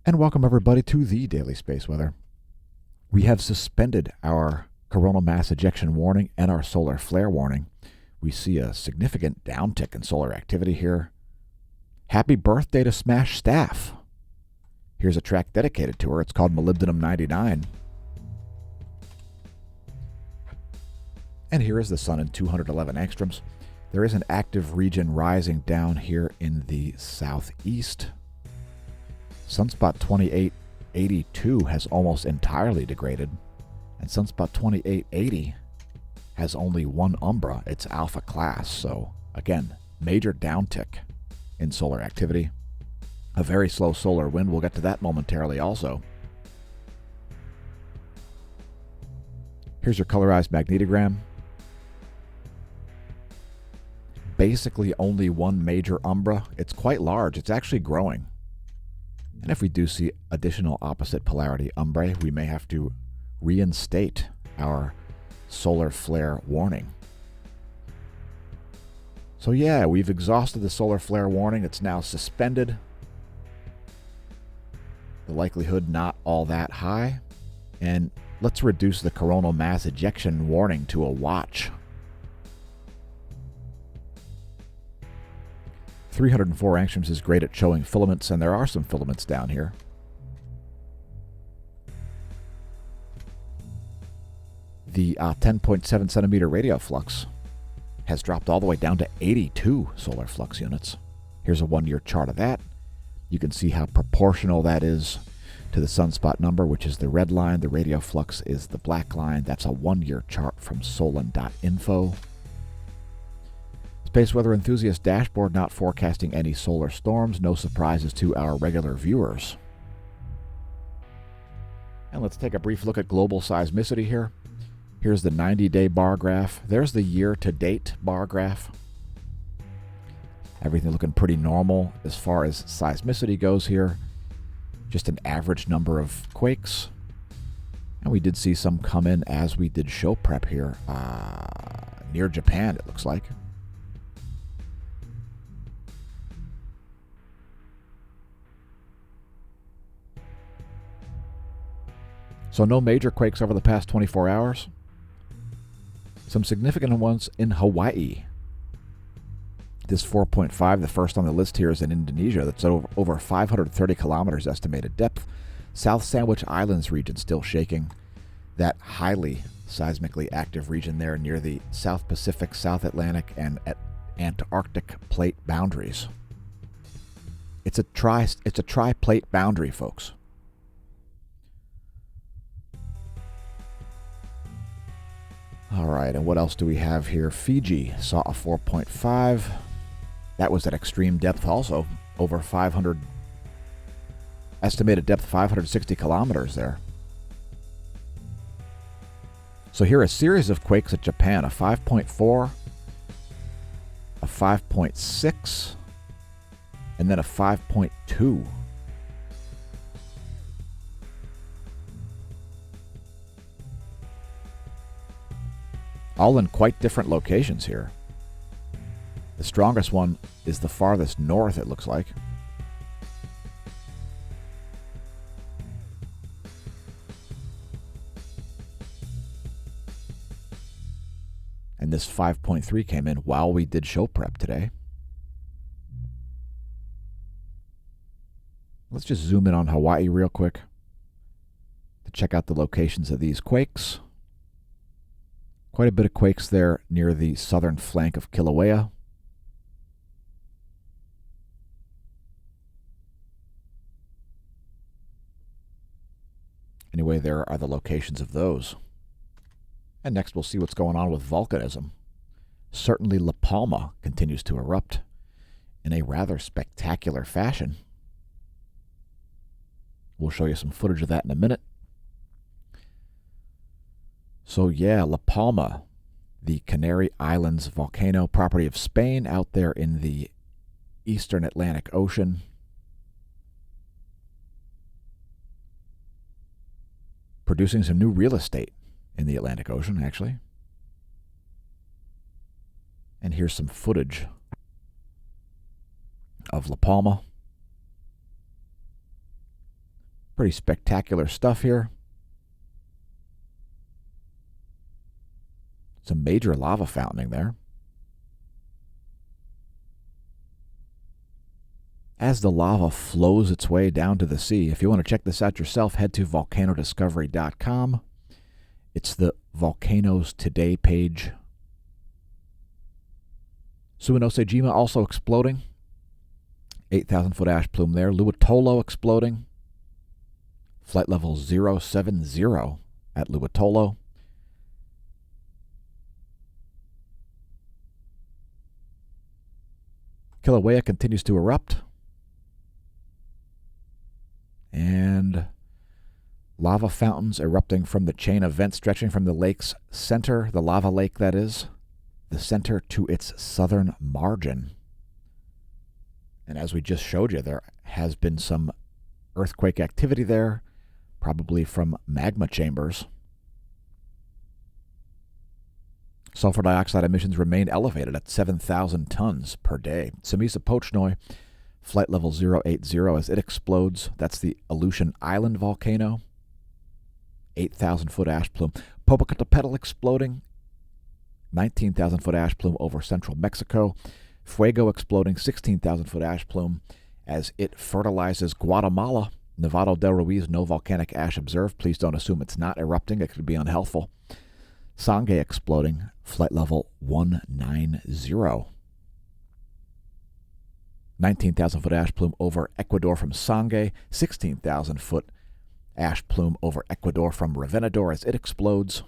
And welcome everybody to the Daily Space Weather. We have suspended our coronal mass ejection warning and our solar flare warning. We see a significant downtick in solar activity here. Happy birthday to smAsho staff. Here's a track dedicated to her. It's called Molybdenum 99. And here is the sun in 211 angstroms. There is an active region rising down here in the southeast. Sunspot 2882 has almost entirely degraded, and Sunspot 2880 has only one umbra. It's alpha class, so again, major downtick in solar activity. A very slow solar wind. We'll get to that momentarily also. Here's your colorized magnetogram. Basically only one major umbra. It's quite large. It's actually growing. And if we do see additional opposite polarity umbrae, we may have to reinstate our solar flare warning. So yeah, we've exhausted the solar flare warning. It's now suspended. The likelihood not all that high. And let's reduce the coronal mass ejection warning to a watch. 304 angstroms is great at showing filaments, and there are some filaments down here. The 10.7 centimeter radial flux has dropped all the way down to 82 solar flux units. Here's a one-year chart of that. You can see how proportional that is to the sunspot number, which is the red line. The radial flux is the black line. That's a one-year chart from solon.info. Space Weather Enthusiast dashboard not forecasting any solar storms. No surprises to our regular viewers. And let's take a brief look at global seismicity here. Here's the 90-day bar graph. There's the year-to-date bar graph. Everything looking pretty normal as far as seismicity goes here. Just an average number of quakes. And we did see some come in as we did show prep here near Japan, it looks like. So no major quakes over the past 24 hours. Some significant ones in Hawaii. This 4.5, the first on the list here, is in Indonesia. That's over 530 kilometers estimated depth. South Sandwich Islands region still shaking. That highly seismically active region there near the South Pacific, South Atlantic, and Antarctic plate boundaries. It's a tri-plate boundary, folks. All right, and what else do we have here? Fiji saw a 4.5. That was at extreme depth also, over 500, estimated depth 560 kilometers there. So here a series of quakes at Japan, a 5.4, a 5.6, and then a 5.2. All in quite different locations here. The strongest one is the farthest north, it looks like. And this 5.3 came in while we did show prep today. Let's just zoom in on Hawaii real quick to check out the locations of these quakes. Quite a bit of quakes there near the southern flank of Kilauea. Anyway, there are the locations of those. And next we'll see what's going on with volcanism. Certainly La Palma continues to erupt in a rather spectacular fashion. We'll show you some footage of that in a minute. So yeah, La Palma, the Canary Islands volcano, property of Spain, out there in the eastern Atlantic Ocean. Producing some new real estate in the Atlantic Ocean, actually. And here's some footage of La Palma. Pretty spectacular stuff here. Some major lava fountaining there. As the lava flows its way down to the sea, if you want to check this out yourself, head to volcanodiscovery.com. It's the Volcanoes Today page. Suwanosejima also exploding. 8,000-foot ash plume there. Luitolo exploding. Flight level 070 at Luitolo. Kilauea continues to erupt. And lava fountains erupting from the chain of vents stretching from the lake's center, the lava lake that is, the center to its southern margin. And as we just showed you, there has been some earthquake activity there, probably from magma chambers. Sulfur dioxide emissions remain elevated at 7,000 tons per day. Samisa Pochnoi, flight level 080 as it explodes. That's the Aleutian Island volcano. 8,000-foot ash plume. Popocatépetl exploding. 19,000-foot ash plume over central Mexico. Fuego exploding. 16,000-foot ash plume as it fertilizes Guatemala. Nevado del Ruiz, no volcanic ash observed. Please don't assume it's not erupting. It could be unhealthful. Sangay exploding. Flight level 190. 19,000-foot ash plume over Ecuador from Sangay. 16,000-foot ash plume over Ecuador from Revenador as it explodes.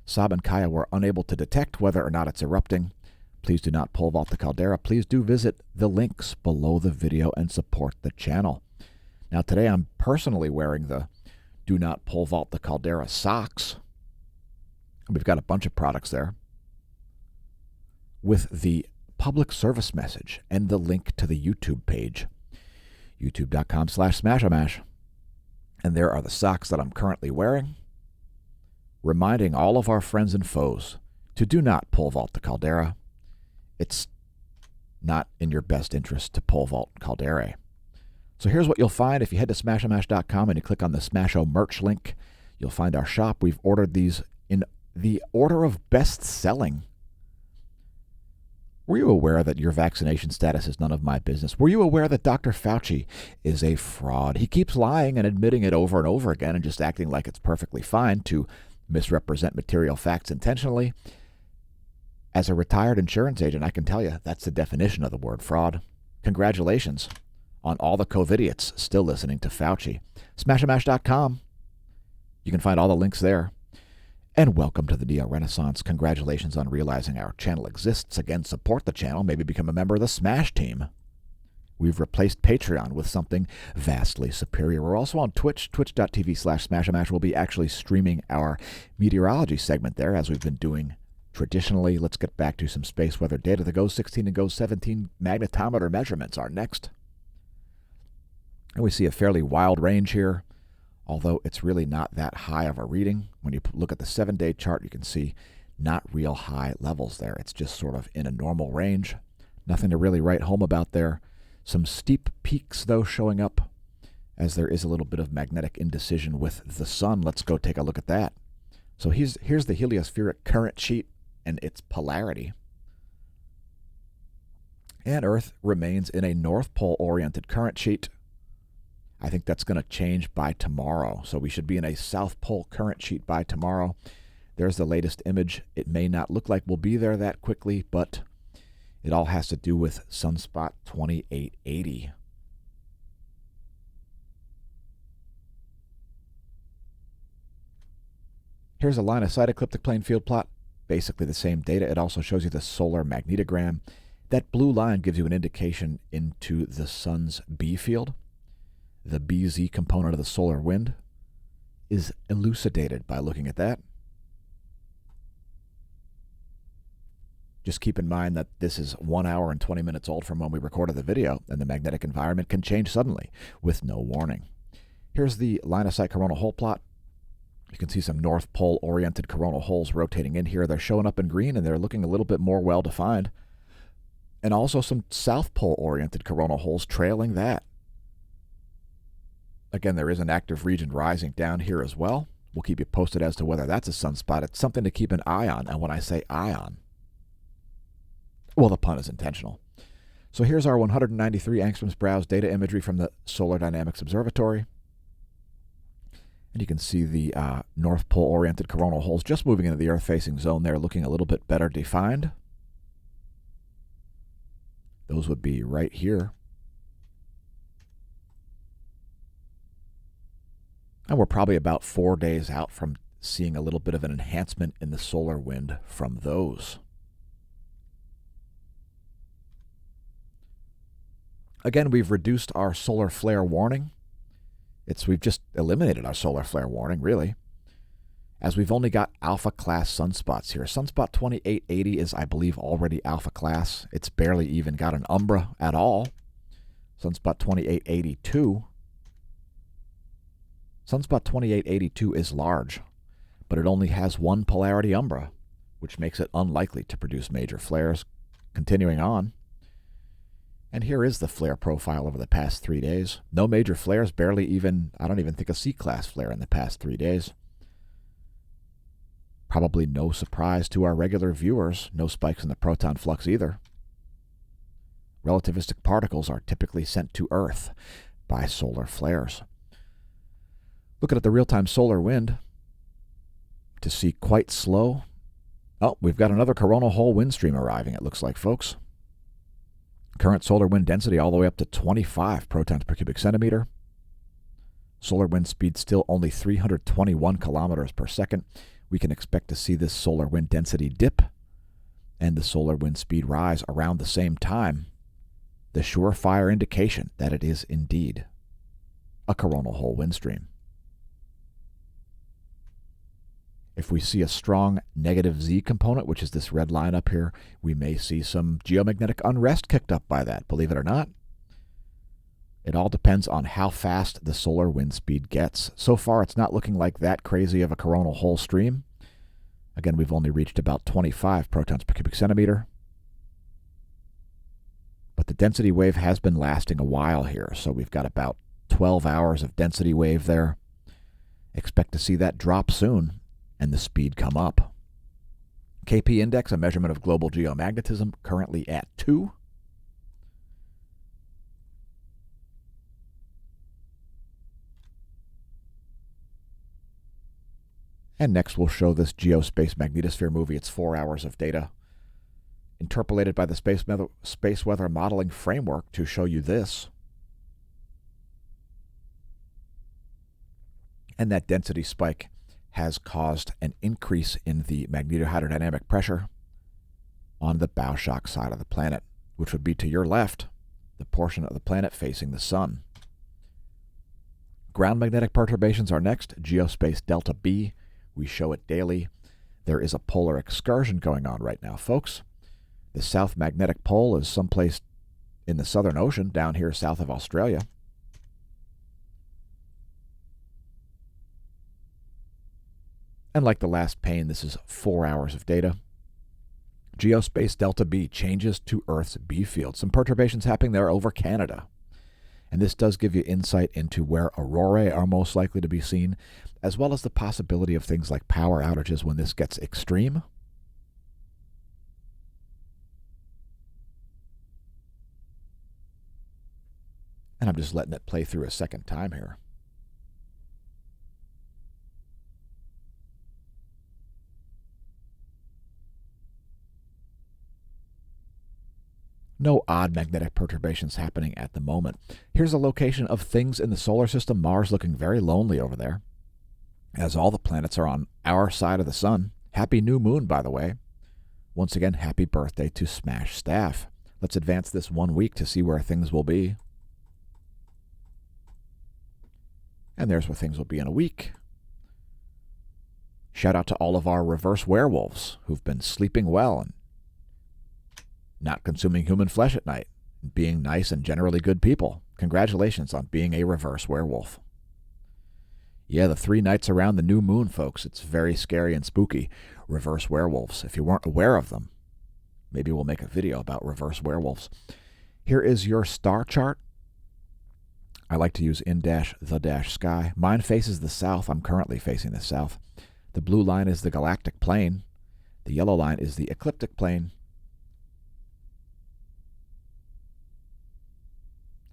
Saab and Kaya were unable to detect whether or not it's erupting. Please do not pole vault the caldera. Please do visit the links below the video and support the channel. Now today I'm personally wearing the Do Not Pole Vault the Caldera socks. We've got a bunch of products there with the public service message and the link to the YouTube page, youtube.com/smAshomash. And there are the socks that I'm currently wearing, reminding all of our friends and foes to do not pole vault the caldera. It's not in your best interest to pole vault caldera. So here's what you'll find if you head to smAshomash.com and you click on the smAsho merch link. You'll find our shop. We've ordered these in the order of best selling. Were you aware that your vaccination status is none of my business? Were you aware that Dr. Fauci is a fraud? He keeps lying and admitting it over and over again and just acting like it's perfectly fine to misrepresent material facts intentionally. As a retired insurance agent, I can tell you that's the definition of the word fraud. Congratulations on all the COVIDiots still listening to Fauci. smAshomash.com. You can find all the links there. And welcome to the Neo Renaissance. Congratulations on realizing our channel exists. Again, support the channel. Maybe become a member of the Smash team. We've replaced Patreon with something vastly superior. We're also on Twitch, twitch.tv/SmashoMash. We'll be actually streaming our meteorology segment there, as we've been doing traditionally. Let's get back to some space weather data. The GOES 16 and GOES 17 magnetometer measurements are next. And we see a fairly wild range here, although it's really not that high of a reading. When you look at the 7-day chart, you can see not real high levels there. It's just sort of in a normal range. Nothing to really write home about there. Some steep peaks, though, showing up as there is a little bit of magnetic indecision with the sun. Let's go take a look at that. So here's the heliospheric current sheet and its polarity. And Earth remains in a North Pole-oriented current sheet. I think that's going to change by tomorrow. So we should be in a South Pole current sheet by tomorrow. There's the latest image. It may not look like we'll be there that quickly, but it all has to do with sunspot 2880. Here's a line of sight ecliptic plane field plot. Basically the same data. It also shows you the solar magnetogram. That blue line gives you an indication into the sun's B field. The BZ component of the solar wind is elucidated by looking at that. Just keep in mind that this is 1 hour and 20 minutes old from when we recorded the video, and the magnetic environment can change suddenly with no warning. Here's the line of sight coronal hole plot. You can see some North Pole-oriented coronal holes rotating in here. They're showing up in green, and they're looking a little bit more well-defined. And also some South Pole-oriented coronal holes trailing that. Again, there is an active region rising down here as well. We'll keep you posted as to whether that's a sunspot. It's something to keep an eye on. And when I say eye on, well, the pun is intentional. So here's our 193 angstroms browse data imagery from the Solar Dynamics Observatory. And you can see the North Pole-oriented coronal holes just moving into the Earth-facing zone there, looking a little bit better defined. Those would be right here. And we're probably about 4 days out from seeing a little bit of an enhancement in the solar wind from those. Again, we've reduced our solar flare warning. We've just eliminated our solar flare warning, really, as we've only got alpha class sunspots here. Sunspot 2880 is, I believe, already alpha class. It's barely even got an umbra at all. Sunspot 2882. Sunspot 2882 is large, but it only has one polarity umbra, which makes it unlikely to produce major flares. Continuing on. And here is the flare profile over the past 3 days. No major flares, barely even, I don't even think a C-class flare in the past 3 days. Probably no surprise to our regular viewers. No spikes in the proton flux either. Relativistic particles are typically sent to Earth by solar flares. Looking at the real-time solar wind to see quite slow. Oh, we've got another coronal hole wind stream arriving, it looks like, folks. Current solar wind density all the way up to 25 protons per cubic centimeter. Solar wind speed still only 321 kilometers per second. We can expect to see this solar wind density dip and the solar wind speed rise around the same time. The surefire indication that it is indeed a coronal hole wind stream. If we see a strong negative Z component, which is this red line up here, we may see some geomagnetic unrest kicked up by that, believe it or not. It all depends on how fast the solar wind speed gets. So far, it's not looking like that crazy of a coronal hole stream. Again, we've only reached about 25 protons per cubic centimeter. But the density wave has been lasting a while here, so we've got about 12 hours of density wave there. Expect to see that drop soon and the speed come up. KP index, a measurement of global geomagnetism, currently at 2. And next we'll show this geospace magnetosphere movie. It's 4 hours of data interpolated by the space weather modeling framework to show you this. And that density spike has caused an increase in the magnetohydrodynamic pressure on the bow shock side of the planet, which would be to your left, the portion of the planet facing the sun. Ground magnetic perturbations are next. Geospace delta B. We show it daily. There is a polar excursion going on right now, folks. The south magnetic pole is someplace in the Southern Ocean, down here south of Australia. And like the last pane, this is 4 hours of data. Geospace delta B changes to Earth's B field. Some perturbations happening there over Canada. And this does give you insight into where aurorae are most likely to be seen, as well as the possibility of things like power outages when this gets extreme. And I'm just letting it play through a second time here. No odd magnetic perturbations happening at the moment. Here's a location of things in the solar system. Mars looking very lonely over there, as all the planets are on our side of the sun. Happy new moon, by the way. Once again, happy birthday to Smash Staff. Let's advance this 1 week to see where things will be. And there's where things will be in a week. Shout out to all of our reverse werewolves who've been sleeping well and not consuming human flesh at night, being nice and generally good people. Congratulations on being a reverse werewolf. Yeah, the 3 nights around the new moon, folks, it's very scary and spooky. Reverse werewolves. If you weren't aware of them, maybe we'll make a video about reverse werewolves. Here is your star chart. I like to in the sky. Mine faces the south. I'm currently facing the south. The blue line is the galactic plane. The yellow line is the ecliptic plane.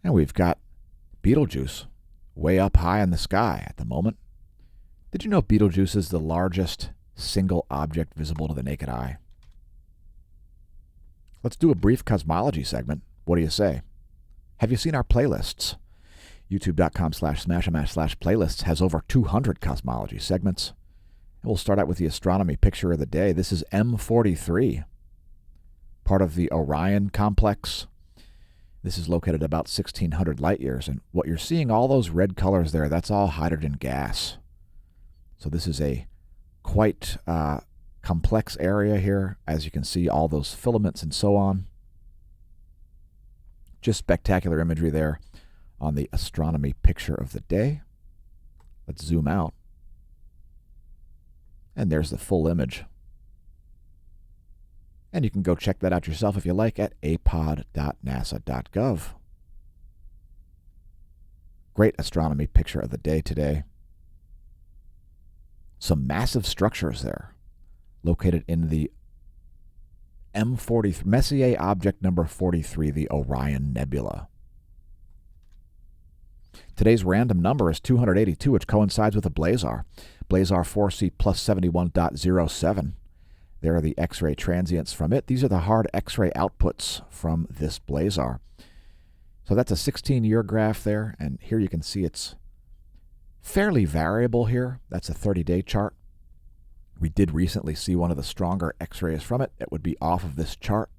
And we've got Betelgeuse way up high in the sky at the moment. Did you know Betelgeuse is the largest single object visible to the naked eye? Let's do a brief cosmology segment. What do you say? Have you seen our playlists? YouTube.com/smAsho/playlists has over 200 cosmology segments. And we'll start out with the astronomy picture of the day. This is M43, part of the Orion complex. This is located about 1,600 light years. And what you're seeing, all those red colors there, that's all hydrogen gas. So this is a quite complex area here. As you can see, all those filaments and so on. Just spectacular imagery there on the astronomy picture of the day. Let's zoom out. And there's the full image. And you can go check that out yourself if you like at apod.nasa.gov. Great astronomy picture of the day today. Some massive structures there, located in the M43, Messier object number 43, the Orion Nebula. Today's random number is 282, which coincides with a Blazar. Blazar 4C plus 71.07. There are the X-ray transients from it. These are the hard X-ray outputs from this Blazar. So that's a 16-year graph there, and here you can see it's fairly variable here. That's a 30-day chart. We did recently see one of the stronger X-rays from it. It would be off of this chart,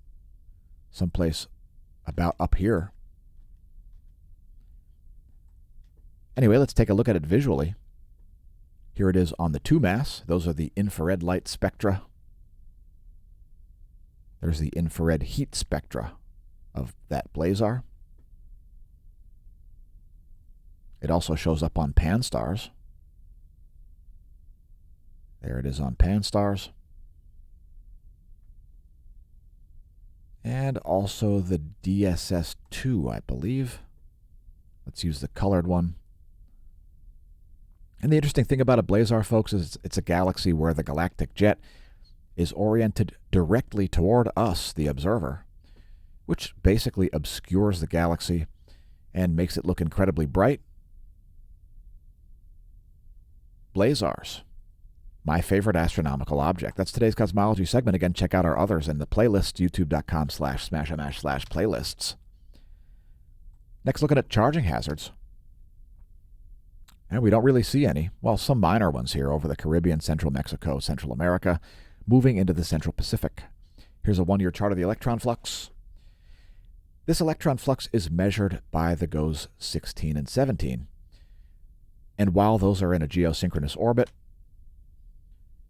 someplace about up here. Anyway, let's take a look at it visually. Here it is on the 2MASS. Those are the infrared light spectra. There's the infrared heat spectra of that Blazar. It also shows up on Pan-STARRS. There it is on Pan-STARRS. And also the DSS-2, I believe. Let's use the colored one. And the interesting thing about a Blazar, folks, is it's a galaxy where the galactic jet is oriented directly toward us, the observer, which basically obscures the galaxy and makes it look incredibly bright. Blazars, my favorite astronomical object. That's today's cosmology segment. Again, check out our others in the playlist, youtube.com/smAsho/playlists. Next, looking at charging hazards. And we don't really see any. Well, some minor ones here over the Caribbean, Central Mexico, Central America, moving into the Central Pacific. Here's a one-year chart of the electron flux. This electron flux is measured by the GOES 16 and 17. And while those are in a geosynchronous orbit,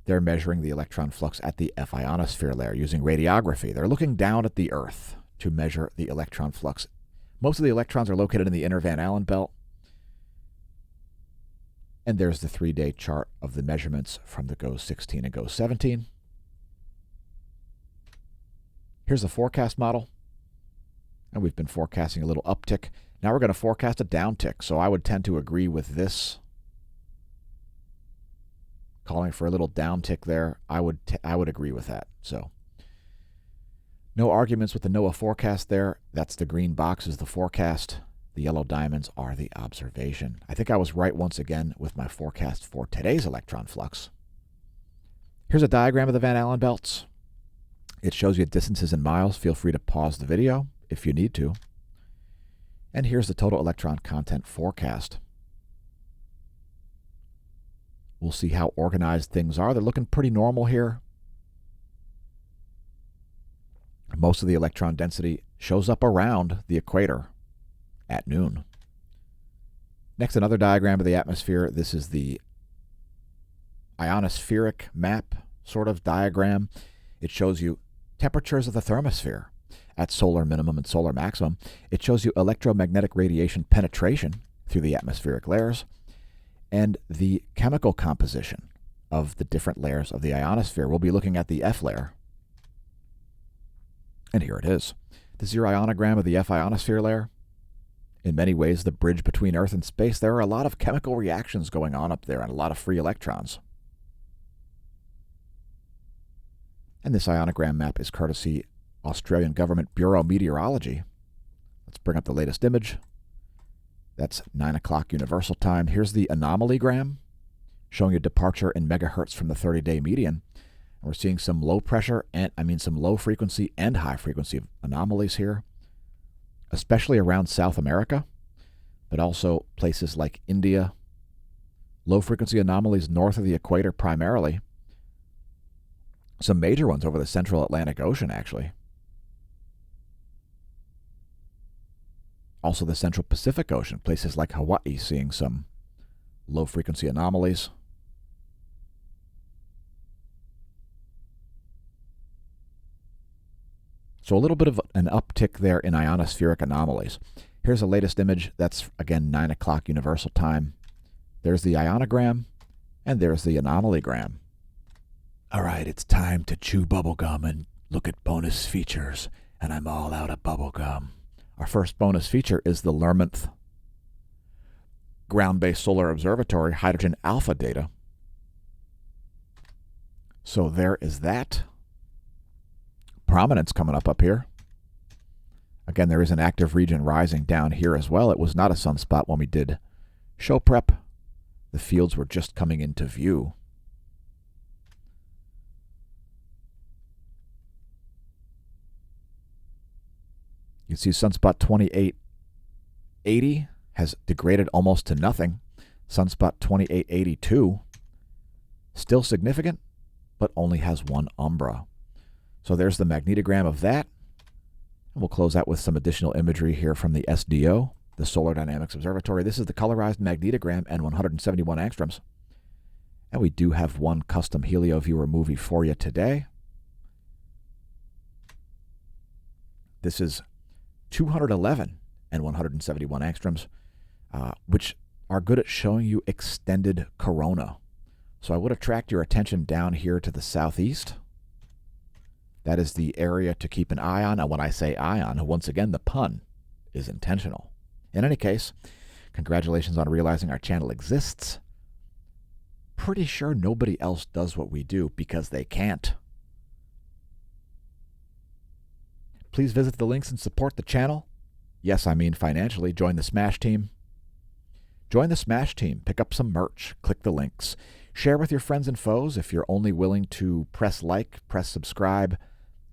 they're measuring the electron flux at the F ionosphere layer using radiography. They're looking down at the Earth to measure the electron flux. Most of the electrons are located in the inner Van Allen belt. And there's the 3-day chart of the measurements from the GOES 16 and GOES 17. Here's the forecast model. And we've been forecasting a little uptick. Now we're going to forecast a downtick. So I would tend to agree with this. Calling for a little downtick there. I would agree with that. So no arguments with the NOAA forecast there. That's the green box is the forecast. The yellow diamonds are the observation. I think I was right once again with my forecast for today's electron flux. Here's a diagram of the Van Allen belts. It shows you distances in miles. Feel free to pause the video if you need to. And here's the total electron content forecast. We'll see how organized things are. They're looking pretty normal here. Most of the electron density shows up around the equator at noon. Next, another diagram of the atmosphere. This is the ionospheric map sort of diagram. It shows you temperatures of the thermosphere at solar minimum and solar maximum. It shows you electromagnetic radiation penetration through the atmospheric layers and the chemical composition of the different layers of the ionosphere. We'll be looking at the F layer. And here it is. This is your ionogram of the F ionosphere layer. In many ways, the bridge between Earth and space, there are a lot of chemical reactions going on up there and a lot of free electrons. And this ionogram map is courtesy Australian Government Bureau of Meteorology. Let's bring up the latest image. That's 9 o'clock Universal Time. Here's the anomalygram, showing a departure in megahertz from the 30-day median. And we're seeing some low pressure, some low frequency and high frequency anomalies here, especially around South America, but also places like India. Low frequency anomalies north of the equator primarily. Some major ones over the central Atlantic Ocean, actually. Also the central Pacific Ocean, places like Hawaii seeing some low frequency anomalies. So a little bit of an uptick there in ionospheric anomalies. Here's the latest image. That's, again, 9 o'clock Universal Time. There's the ionogram, and there's the anomalygram. All right, it's time to chew bubblegum and look at bonus features, and I'm all out of bubblegum. Our first bonus feature is the Lermonth Ground-Based Solar Observatory Hydrogen Alpha data. So there is that. Prominence coming up here. Again, there is an active region rising down here as well. It was not a sunspot when we did show prep. The fields were just coming into view. You can see sunspot 2880 has degraded almost to nothing. Sunspot 2882, still significant, but only has one umbra. So there's the magnetogram of that. And we'll close out with some additional imagery here from the SDO, the Solar Dynamics Observatory. This is the colorized magnetogram and 171 angstroms. And we do have one custom HelioViewer movie for you today. This is 211 and 171 angstroms, which are good at showing you extended corona. So I would attract your attention down here to the southeast. That is the area to keep an eye on. And when I say eye on, once again, the pun is intentional. In any case, congratulations on realizing our channel exists. Pretty sure nobody else does what we do because they can't. Please visit the links and support the channel. Yes, I mean financially. Join the Smash team. Join the Smash team. Pick up some merch. Click the links. Share with your friends and foes. If you're only willing to press like, press subscribe,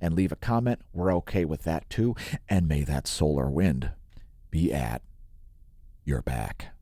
and leave a comment, we're okay with that too. And may that solar wind be at your back.